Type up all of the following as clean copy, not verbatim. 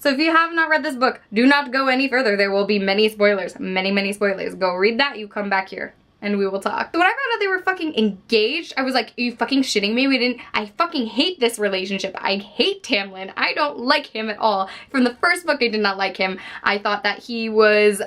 So if you have not read this book, do not go any further. There will be many spoilers. Many spoilers. Go read that, you come back here, and we will talk. So when I found out they were fucking engaged, I was like, are you fucking shitting me? I fucking hate this relationship. I hate Tamlin. I don't like him at all. From the first book, I did not like him. I thought that he was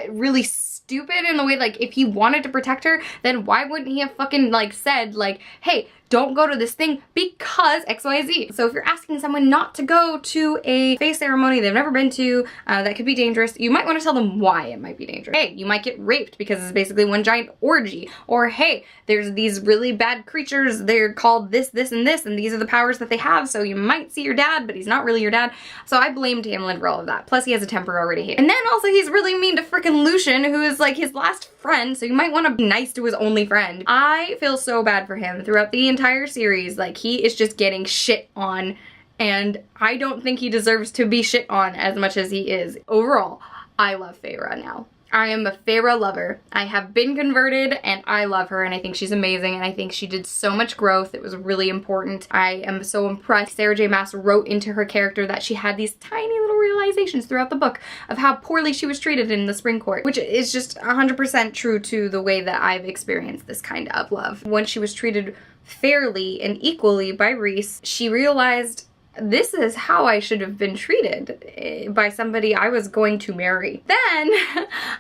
really stupid in the way, like, if he wanted to protect her, then why wouldn't he have fucking, like, said, like, hey, don't go to this thing because XYZ. So if you're asking someone not to go to a Fae ceremony they've never been to, that could be dangerous, you might want to tell them why it might be dangerous. Hey, you might get raped because it's basically one giant orgy. Or hey, there's these really bad creatures, they're called this, this, and this, and these are the powers that they have, so you might see your dad, but he's not really your dad. So I blamed Tamlin for all of that. Plus he has a temper already here. And then also he's really mean to frickin' Lucian, who is like his last friend, so you might want to be nice to his only friend. I feel so bad for him throughout the entire series. Like, he is just getting shit on, and I don't think he deserves to be shit on as much as he is. Overall, I love Fayre now. I am a Fayre lover. I have been converted and I love her, and I think she's amazing, and I think she did so much growth. It was really important. I am so impressed. Sarah J Maas wrote into her character that she had these tiny little realizations throughout the book of how poorly she was treated in the Spring Court, which is just 100% true to the way that I've experienced this kind of love. When she was treated fairly and equally by Rhys, she realized this is how I should have been treated by somebody I was going to marry. Then,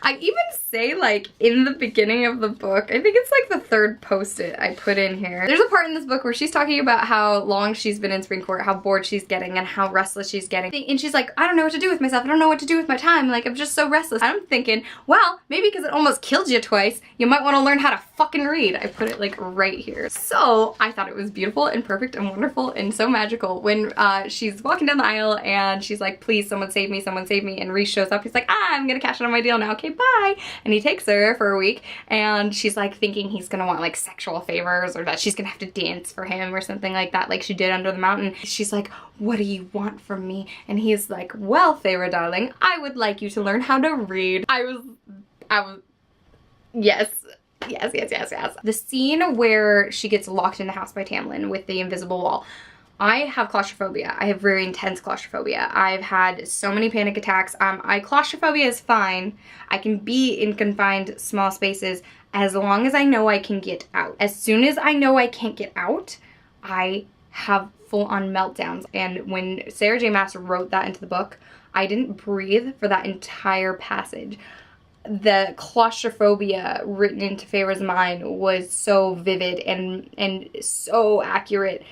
I even say, like, in the beginning of the book, I think it's like the third post-it I put in here. There's a part in this book where she's talking about how long she's been in Spring Court, how bored she's getting, and how restless she's getting. And she's like, I don't know what to do with myself. I don't know what to do with my time. Like, I'm just so restless. I'm thinking, well, maybe because it almost killed you twice, you might want to learn how to fucking read. I put it, like, right here. So, I thought it was beautiful and perfect and wonderful and so magical when she's walking down the aisle and she's like, please, someone save me, and Rhys shows up. He's like, I'm gonna cash in on my deal now, okay, bye. And he takes her for a week, and she's like thinking he's gonna want like sexual favors, or that she's gonna have to dance for him or something like that, like she did Under the Mountain. She's like, what do you want from me? And he's like, well, Fayre darling, I would like you to learn how to read. I was, yes. The scene where she gets locked in the house by Tamlin with the invisible wall. I have claustrophobia. I have very intense claustrophobia. I've had so many panic attacks. Claustrophobia is fine. I can be in confined small spaces as long as I know I can get out. As soon as I know I can't get out, I have full-on meltdowns. And when Sarah J Maas wrote that into the book, I didn't breathe for that entire passage. The claustrophobia written into Fayre's mind was so vivid and so accurate.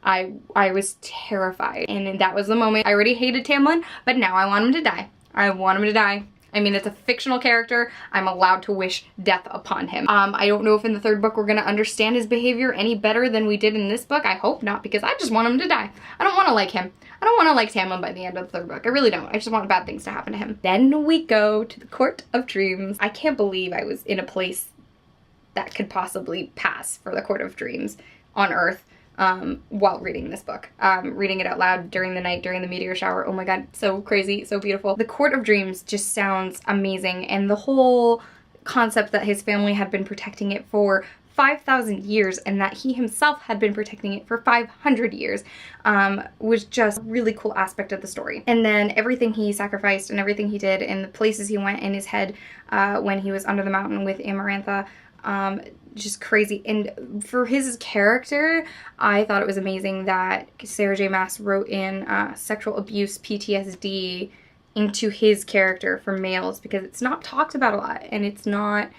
I was terrified, and that was the moment. I already hated Tamlin, but now I want him to die. I want him to die. I mean, it's a fictional character. I'm allowed to wish death upon him. I don't know if in the third book we're gonna understand his behavior any better than we did in this book. I hope not, because I just want him to die. I don't want to like him. I don't want to like Tamlin by the end of the third book. I really don't. I just want bad things to happen to him. Then we go to the Court of Dreams. I can't believe I was in a place that could possibly pass for the Court of Dreams on Earth. While reading this book. Reading it out loud during the night, during the meteor shower. Oh my god, so crazy, so beautiful. The Court of Dreams just sounds amazing, and the whole concept that his family had been protecting it for 5,000 years and that he himself had been protecting it for 500 years was just a really cool aspect of the story. And then everything he sacrificed and everything he did and the places he went in his head when he was under the mountain with Amarantha, just crazy. And for his character, I thought it was amazing that Sarah J Maas wrote in sexual abuse PTSD into his character for males, because it's not talked about a lot and it's not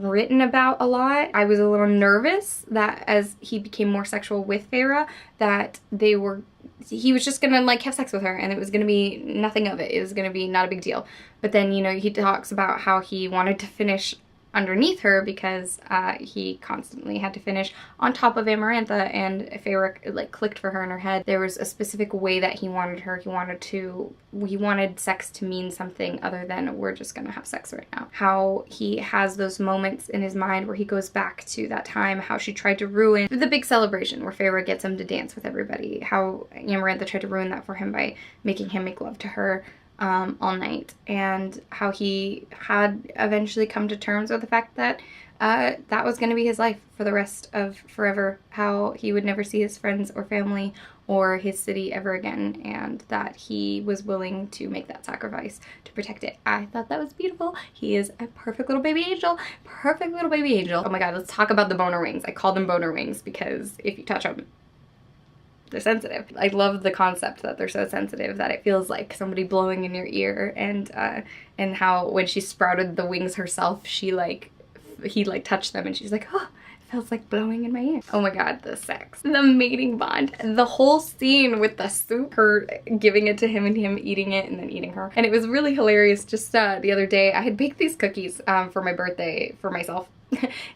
written about a lot. I was a little nervous that as he became more sexual with Fayre, that he was just gonna like have sex with her and it was gonna be nothing of it. It was gonna be not a big deal. But then, you know, he talks about how he wanted to finish underneath her because he constantly had to finish on top of Amarantha, and Fayre like clicked for her in her head. There was a specific way that he wanted her. He wanted sex to mean something other than we're just gonna have sex right now. How he has those moments in his mind where he goes back to that time, how she tried to ruin the big celebration where Fayre gets him to dance with everybody, how Amarantha tried to ruin that for him by making him make love to her. all night, and how he had eventually come to terms with the fact that that was going to be his life for the rest of forever, how he would never see his friends or family or his city ever again, and that he was willing to make that sacrifice to protect it. I thought that was beautiful. He is a perfect little baby angel. Perfect little baby angel. Oh my god, let's talk about the boner wings. I call them boner wings because if you touch them, they're sensitive. I love the concept that they're so sensitive that it feels like somebody blowing in your ear, and how when she sprouted the wings herself, he touched them and she's like, oh, it feels like blowing in my ear. Oh my god, the sex. The mating bond. The whole scene with the soup, her giving it to him and him eating it and then eating her. And it was really hilarious. Just the other day, I had baked these cookies for my birthday for myself.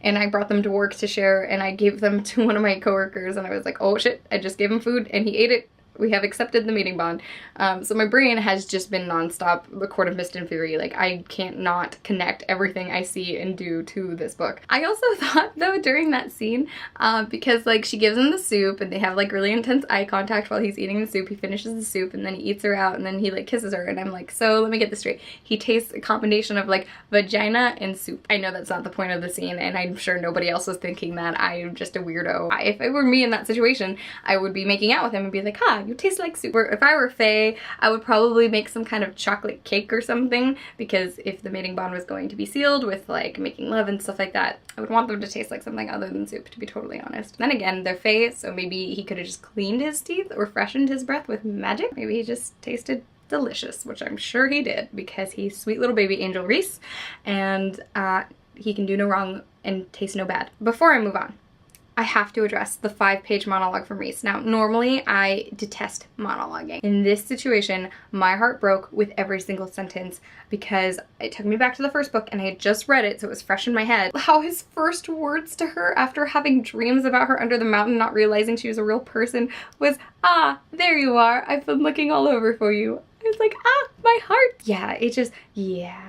And I brought them to work to share, and I gave them to one of my coworkers, and I was like, oh shit, I just gave him food and he ate it. We have accepted the mating bond. So my brain has just been nonstop A Court of Mist and Fury. Like, I can't not connect everything I see and do to this book. I also thought, though, during that scene, because, like, she gives him the soup and they have, like, really intense eye contact while he's eating the soup. He finishes the soup and then he eats her out and then he, like, kisses her. And I'm like, so let me get this straight. He tastes a combination of, like, vagina and soup. I know that's not the point of the scene, and I'm sure nobody else was thinking that. I'm just a weirdo. If it were me in that situation, I would be making out with him and be like, ha, you taste like soup. Or if I were Faye, I would probably make some kind of chocolate cake or something, because if the mating bond was going to be sealed with, like, making love and stuff like that, I would want them to taste like something other than soup, to be totally honest. Then again, they're Faye, so maybe he could have just cleaned his teeth or freshened his breath with magic. Maybe he just tasted delicious, which I'm sure he did, because he's sweet little baby angel Reese, and he can do no wrong and taste no bad. Before I move on, I have to address the 5-page monologue from Reese. Now, normally I detest monologuing. In this situation, my heart broke with every single sentence because it took me back to the first book and I had just read it, so it was fresh in my head. How his first words to her after having dreams about her under the mountain, not realizing she was a real person, was, ah, there you are. I've been looking all over for you. I was like, ah, my heart. Yeah, it just, yeah.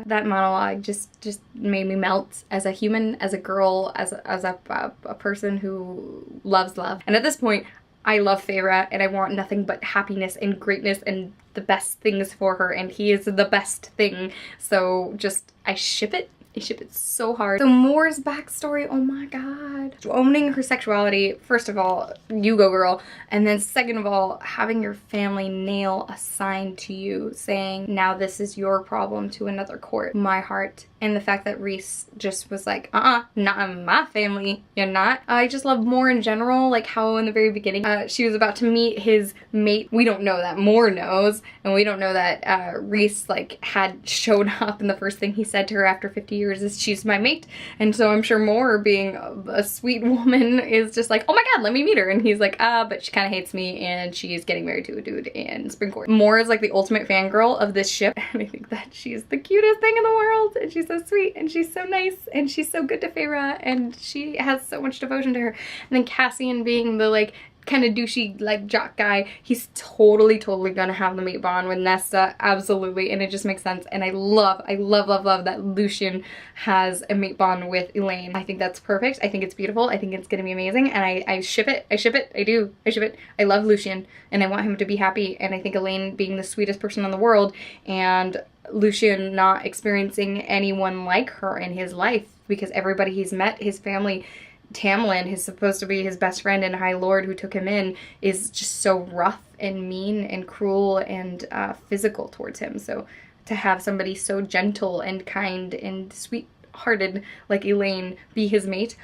That monologue just made me melt as a human, as a girl, as a person who loves love. And at this point, I love Fayre and I want nothing but happiness and greatness and the best things for her, and he is the best thing. So just, I ship it. I ship it so hard. So Moore's backstory, oh my god. Owning her sexuality, first of all, you go girl. And then second of all, having your family nail a sign to you saying, now this is your problem, to another court. My heart. And the fact that Reese just was like, not in my family, you're not. I just love Moore in general, like how in the very beginning, she was about to meet his mate. We don't know that, Moore knows, and we don't know that Reese like had shown up, and the first thing he said to her after 50 years is, she's my mate. And so I'm sure Moore, being a sweet woman, is just like, oh my god, let me meet her. And he's like, but she kind of hates me and she's getting married to a dude in Springcourt. Moore is like the ultimate fangirl of this ship, and I think that she's the cutest thing in the world, and she's so sweet and she's so nice and she's so good to Fayre and she has so much devotion to her. And then Cassian being the like kind of douchey like jock guy, he's totally gonna have the mate bond with Nesta, absolutely, and it just makes sense. And I love that Lucien has a mate bond with Elaine. I think that's perfect. I think it's beautiful. I think it's gonna be amazing, and I ship it. I ship it. I do. I ship it. I love Lucien and I want him to be happy, and I think Elaine being the sweetest person in the world and Lucien not experiencing anyone like her in his life, because everybody he's met, his family, Tamlin, who's supposed to be his best friend and High Lord who took him in, is just so rough and mean and cruel and physical towards him. So to have somebody so gentle and kind and sweet-hearted like Elaine be his mate,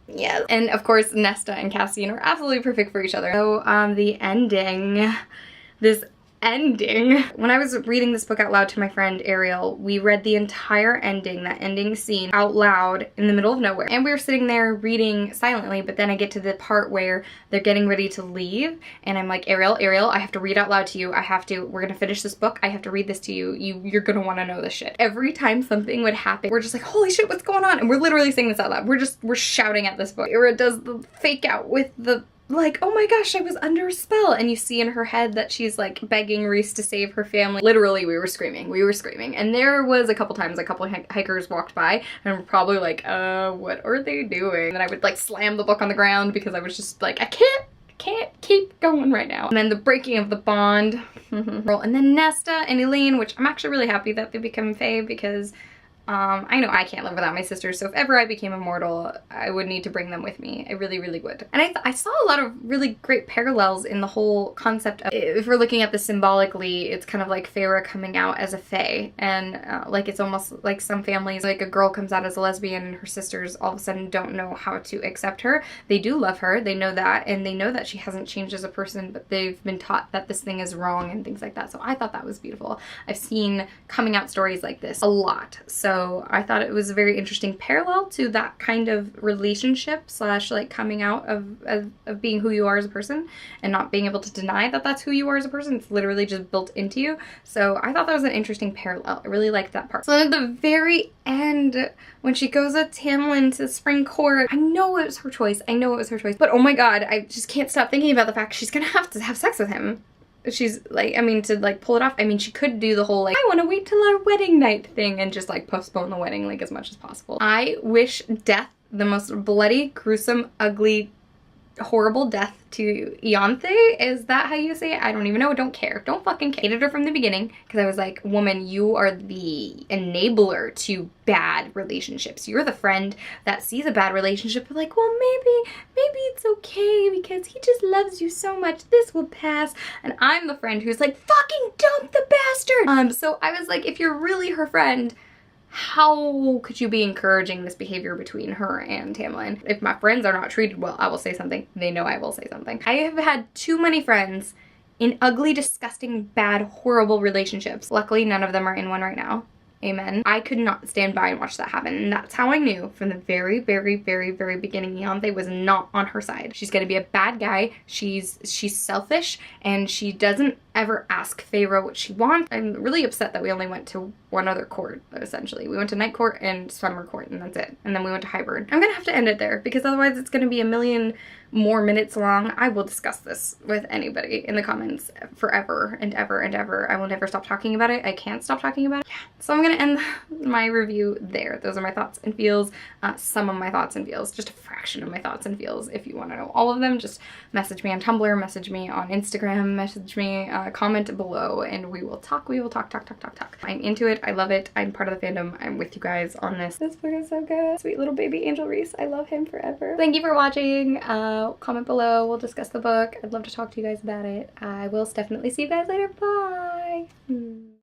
yeah. And of course Nesta and Cassian are absolutely perfect for each other. So the ending, this ending. When I was reading this book out loud to my friend Ariel, we read the entire ending, that ending scene, out loud in the middle of nowhere. And we were sitting there reading silently, but then I get to the part where they're getting ready to leave, and I'm like, Ariel, I have to read out loud to you. We're gonna finish this book. I have to read this to you. You're gonna wanna know this shit. Every time something would happen, we're just like, holy shit, what's going on? And we're literally saying this out loud. We're shouting at this book. Ira does the fake out with the like, oh my gosh, I was under a spell. And you see in her head that she's like begging Reese to save her family. Literally, we were screaming. And there was a couple times a couple hikers walked by and were probably like, what are they doing? And I would like slam the book on the ground because I was just like, I can't keep going right now. And then the breaking of the bond. And then Nesta and Elaine, which I'm actually really happy that they become Fae because I know I can't live without my sisters, so if ever I became immortal, I would need to bring them with me. I really, really would. And I saw a lot of really great parallels in the whole concept of, if we're looking at this symbolically, it's kind of like Fayre coming out as a fae, and like it's almost like some families, like a girl comes out as a lesbian and her sisters all of a sudden don't know how to accept her. They do love her, they know that, and they know that she hasn't changed as a person, but they've been taught that this thing is wrong and things like that. So I thought that was beautiful. I've seen coming out stories like this a lot, so I thought it was a very interesting parallel to that kind of relationship slash like coming out of being who you are as a person and not being able to deny that that's who you are as a person. It's literally just built into you. So I thought that was an interesting parallel. I really liked that part. So then at the very end, when she goes with Tamlin to spring court, I know it was her choice. I know it was her choice. But oh my god, I just can't stop thinking about the fact she's gonna have to have sex with him. She's like, I mean, to like pull it off, I mean, she could do the whole like, I want to wait till our wedding night thing and just like postpone the wedding like as much as possible. I wish death, the most bloody, gruesome, ugly, horrible death to Ianthe. Is that how you say it? I don't even know. Don't care. Don't fucking care. Hated her from the beginning because I was like, woman, you are the enabler to bad relationships. You're the friend that sees a bad relationship and like, well, maybe it's okay because he just loves you so much. This will pass. And I'm the friend who's like, fucking dump the bastard. So I was like, if you're really her friend, how could you be encouraging this behavior between her and Tamlin? If my friends are not treated well, I will say something. They know I will say something. I have had too many friends in ugly, disgusting, bad, horrible relationships. Luckily, none of them are in one right now. Amen. I could not stand by and watch that happen. And that's how I knew from the very, very, very, very beginning Ianthe was not on her side. She's gonna be a bad guy. She's selfish and she doesn't ever ask Fayre what she wants. I'm really upset that we only went to one other court, essentially. We went to Night Court and Summer Court and that's it. And then we went to Hybern. I'm gonna have to end it there because otherwise it's gonna be a million more minutes long. I will discuss this with anybody in the comments forever and ever and ever. I will never stop talking about it. I can't stop talking about it. Yeah. So I'm gonna end my review there. Those are my thoughts and feels. Some of my thoughts and feels. Just a fraction of my thoughts and feels. If you want to know all of them, just message me on Tumblr, message me on Instagram, message me, comment below, and we will talk. We will talk. I'm into it. I love it. I'm part of the fandom. I'm with you guys on this. This book is so good. Sweet little baby Angel Reese. I love him forever. Thank you for watching. Comment below. We'll discuss the book. I'd love to talk to you guys about it. I will definitely see you guys later. Bye.